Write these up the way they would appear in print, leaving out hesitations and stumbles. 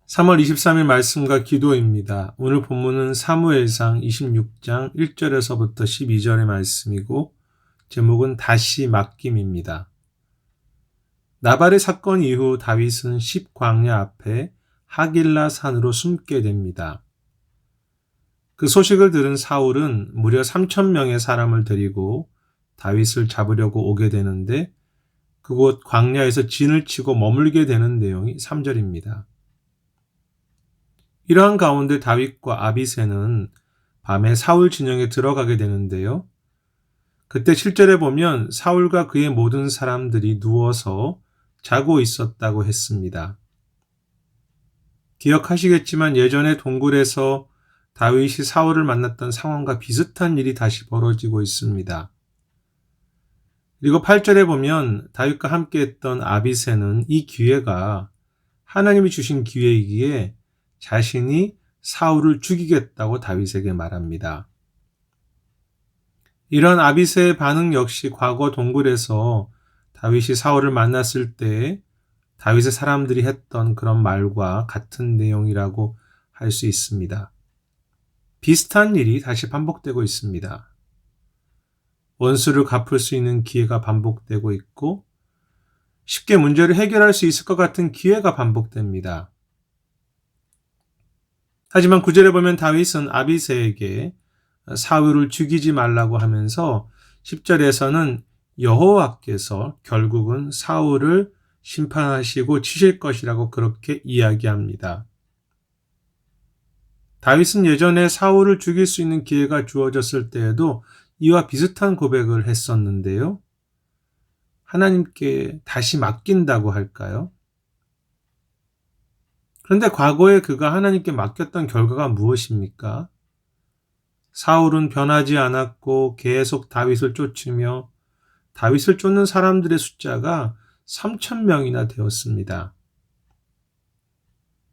3월 23일 말씀과 기도입니다. 오늘 본문은 사무엘상 26장 1절에서부터 12절의 말씀이고 제목은 다시 맡김입니다. 나발의 사건 이후 다윗은 십광야 앞에 하길라 산으로 숨게 됩니다. 그 소식을 들은 사울은 무려 3,000명의 사람을 데리고 다윗을 잡으려고 오게 되는데 그곳 광야에서 진을 치고 머물게 되는 내용이 3절입니다. 이러한 가운데 다윗과 아비새는 밤에 사울 진영에 들어가게 되는데요. 그때 7절에 보면 사울과 그의 모든 사람들이 누워서 자고 있었다고 했습니다. 기억하시겠지만 예전에 동굴에서 다윗이 사울을 만났던 상황과 비슷한 일이 다시 벌어지고 있습니다. 그리고 8절에 보면 다윗과 함께 했던 아비새는 이 기회가 하나님이 주신 기회이기에 자신이 사울을 죽이겠다고 다윗에게 말합니다. 이런 아비새의 반응 역시 과거 동굴에서 다윗이 사울을 만났을 때 다윗의 사람들이 했던 그런 말과 같은 내용이라고 할 수 있습니다. 비슷한 일이 다시 반복되고 있습니다. 원수를 갚을 수 있는 기회가 반복되고 있고 쉽게 문제를 해결할 수 있을 것 같은 기회가 반복됩니다. 하지만 9절에 보면 다윗은 아비새에게 사울을 죽이지 말라고 하면서 10절에서는 여호와께서 결국은 사울을 심판하시고 치실 것이라고 그렇게 이야기합니다. 다윗은 예전에 사울을 죽일 수 있는 기회가 주어졌을 때에도 이와 비슷한 고백을 했었는데요. 하나님께 다시 맡긴다고 할까요? 그런데 과거에 그가 하나님께 맡겼던 결과가 무엇입니까? 사울은 변하지 않았고 계속 다윗을 쫓으며 다윗을 쫓는 사람들의 숫자가 3,000명이나 되었습니다.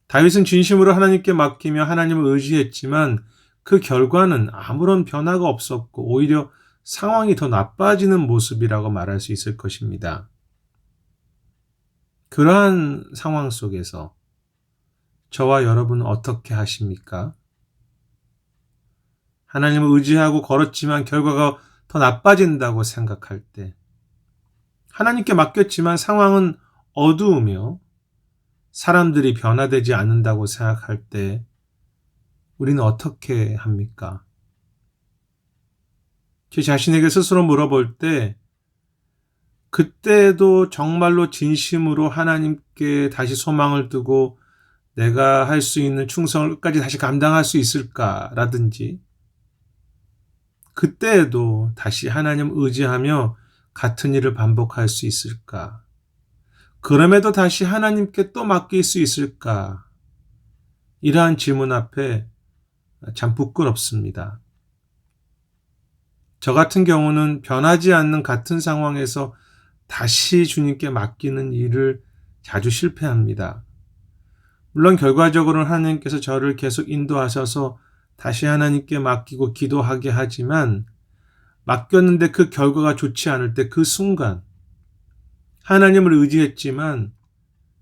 다윗은 진심으로 하나님께 맡기며 하나님을 의지했지만 그 결과는 아무런 변화가 없었고 오히려 상황이 더 나빠지는 모습이라고 말할 수 있을 것입니다. 그러한 상황 속에서 저와 여러분은 어떻게 하십니까? 하나님을 의지하고 걸었지만 결과가 더 나빠진다고 생각할 때, 하나님께 맡겼지만 상황은 어두우며 사람들이 변화되지 않는다고 생각할 때 우리는 어떻게 합니까? 제 자신에게 스스로 물어볼 때 그때도 정말로 진심으로 하나님께 다시 소망을 두고 내가 할 수 있는 충성을 끝까지 다시 감당할 수 있을까라든지 그때에도 다시 하나님 의지하며 같은 일을 반복할 수 있을까? 그럼에도 다시 하나님께 또 맡길 수 있을까? 이러한 질문 앞에 참 부끄럽습니다. 저 같은 경우는 변하지 않는 같은 상황에서 다시 주님께 맡기는 일을 자주 실패합니다. 물론 결과적으로는 하나님께서 저를 계속 인도하셔서 다시 하나님께 맡기고 기도하게 하지만 맡겼는데 그 결과가 좋지 않을 때 그 순간 하나님을 의지했지만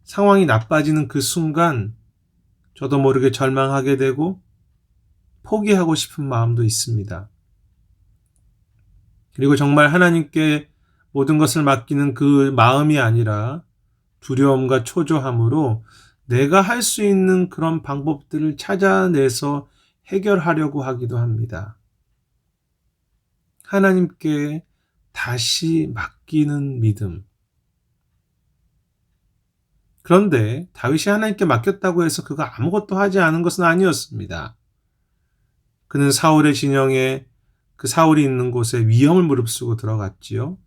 상황이 나빠지는 그 순간 저도 모르게 절망하게 되고 포기하고 싶은 마음도 있습니다. 그리고 정말 하나님께 모든 것을 맡기는 그 마음이 아니라 두려움과 초조함으로 내가 할 수 있는 그런 방법들을 찾아내서 해결하려고 하기도 합니다. 하나님께 다시 맡기는 믿음. 그런데 다윗이 하나님께 맡겼다고 해서 그가 아무것도 하지 않은 것은 아니었습니다. 그는 사울의 진영에 그 사울이 있는 곳에 위험을 무릅쓰고 들어갔지요.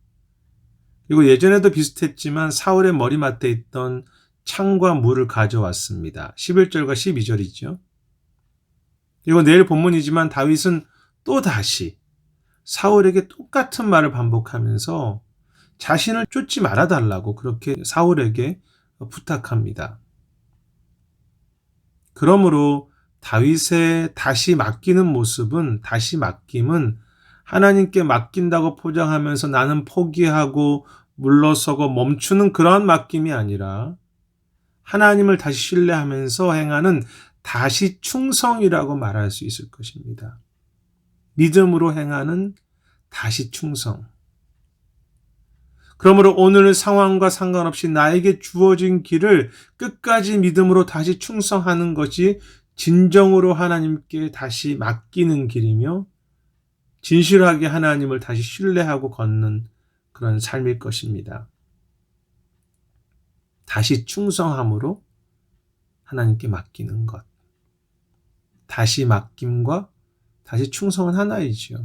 그리고 예전에도 비슷했지만 사울의 머리맡에 있던 창과 물을 가져왔습니다. 11절과 12절이죠. 그리고 내일 본문이지만 다윗은 또 다시 사울에게 똑같은 말을 반복하면서 자신을 쫓지 말아달라고 그렇게 사울에게 부탁합니다. 그러므로 다윗의 다시 맡기는 모습은, 다시 맡김은 하나님께 맡긴다고 포장하면서 나는 포기하고 물러서고 멈추는 그러한 맡김이 아니라 하나님을 다시 신뢰하면서 행하는 다시 충성이라고 말할 수 있을 것입니다. 믿음으로 행하는 다시 충성. 그러므로 오늘 상황과 상관없이 나에게 주어진 길을 끝까지 믿음으로 다시 충성하는 것이 진정으로 하나님께 다시 맡기는 길이며 진실하게 하나님을 다시 신뢰하고 걷는 그런 삶일 것입니다. 다시 충성함으로 하나님께 맡기는 것. 다시 맡김과 다시 충성은 하나이지요.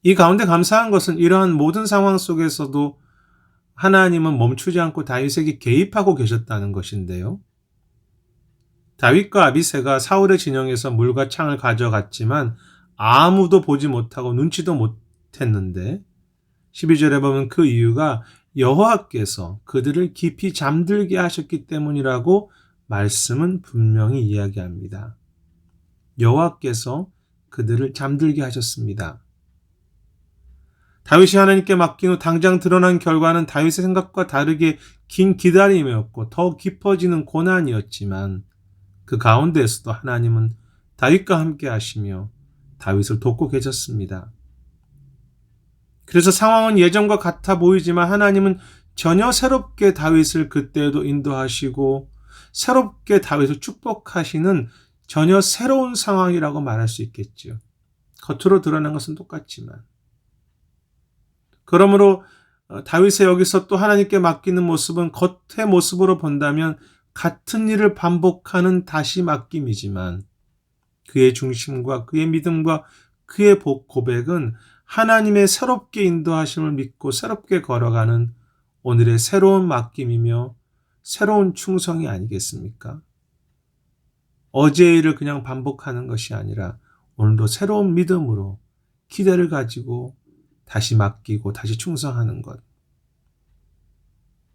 이 가운데 감사한 것은 이러한 모든 상황 속에서도 하나님은 멈추지 않고 다윗에게 개입하고 계셨다는 것인데요. 다윗과 아비새가 사울의 진영에서 물과 창을 가져갔지만 아무도 보지 못하고 눈치도 못했는데 12절에 보면 그 이유가 여호와께서 그들을 깊이 잠들게 하셨기 때문이라고 말씀은 분명히 이야기합니다. 여호와께서 그들을 잠들게 하셨습니다. 다윗이 하나님께 맡긴 후 당장 드러난 결과는 다윗의 생각과 다르게 긴 기다림이었고 더 깊어지는 고난이었지만 그 가운데에서도 하나님은 다윗과 함께 하시며 다윗을 돕고 계셨습니다. 그래서 상황은 예전과 같아 보이지만 하나님은 전혀 새롭게 다윗을 그때에도 인도하시고 새롭게 다윗을 축복하시는 전혀 새로운 상황이라고 말할 수 있겠죠. 겉으로 드러난 것은 똑같지만. 그러므로 다윗의 여기서 또 하나님께 맡기는 모습은 겉의 모습으로 본다면 같은 일을 반복하는 다시 맡김이지만 그의 중심과 그의 믿음과 그의 고백은 하나님의 새롭게 인도하심을 믿고 새롭게 걸어가는 오늘의 새로운 맡김이며 새로운 충성이 아니겠습니까? 어제의 일을 그냥 반복하는 것이 아니라 오늘도 새로운 믿음으로 기대를 가지고 다시 맡기고 다시 충성하는 것.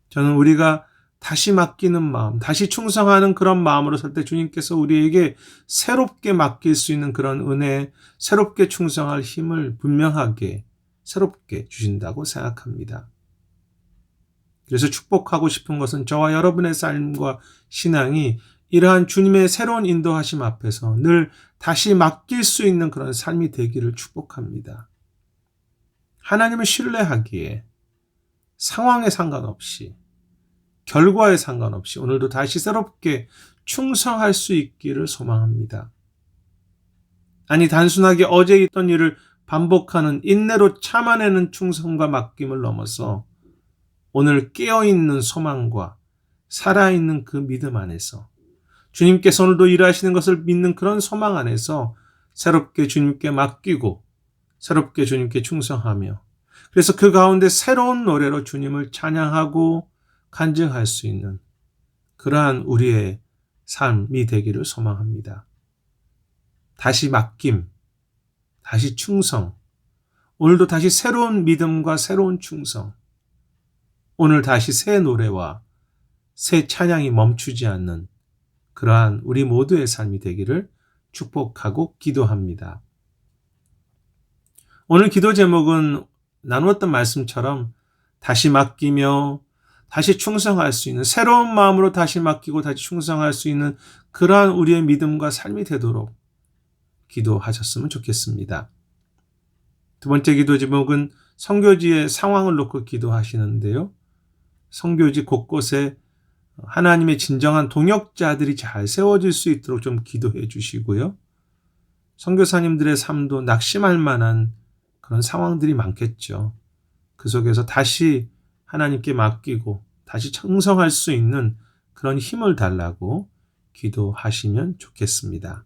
저는 우리가 다시 맡기는 마음, 다시 충성하는 그런 마음으로 설 때 주님께서 우리에게 새롭게 맡길 수 있는 그런 은혜, 새롭게 충성할 힘을 분명하게 새롭게 주신다고 생각합니다. 그래서 축복하고 싶은 것은 저와 여러분의 삶과 신앙이 이러한 주님의 새로운 인도하심 앞에서 늘 다시 맡길 수 있는 그런 삶이 되기를 축복합니다. 하나님을 신뢰하기에 상황에 상관없이 결과에 상관없이 오늘도 다시 새롭게 충성할 수 있기를 소망합니다. 아니 단순하게 어제 있던 일을 반복하는 인내로 참아내는 충성과 맡김을 넘어서 오늘 깨어있는 소망과 살아있는 그 믿음 안에서 주님께서 오늘도 일하시는 것을 믿는 그런 소망 안에서 새롭게 주님께 맡기고 새롭게 주님께 충성하며 그래서 그 가운데 새로운 노래로 주님을 찬양하고 간증할 수 있는 그러한 우리의 삶이 되기를 소망합니다. 다시 맡김, 다시 충성, 오늘도 다시 새로운 믿음과 새로운 충성, 오늘 다시 새 노래와 새 찬양이 멈추지 않는 그러한 우리 모두의 삶이 되기를 축복하고 기도합니다. 오늘 기도 제목은 나누었던 말씀처럼 다시 맡기며 다시 충성할 수 있는 새로운 마음으로 다시 맡기고 다시 충성할 수 있는 그러한 우리의 믿음과 삶이 되도록 기도하셨으면 좋겠습니다. 두 번째 기도 제목은 선교지의 상황을 놓고 기도하시는데요. 선교지 곳곳에 하나님의 진정한 동역자들이 잘 세워질 수 있도록 좀 기도해 주시고요. 선교사님들의 삶도 낙심할 만한 그런 상황들이 많겠죠. 그 속에서 다시 하나님께 맡기고 다시 충성할 수 있는 그런 힘을 달라고 기도하시면 좋겠습니다.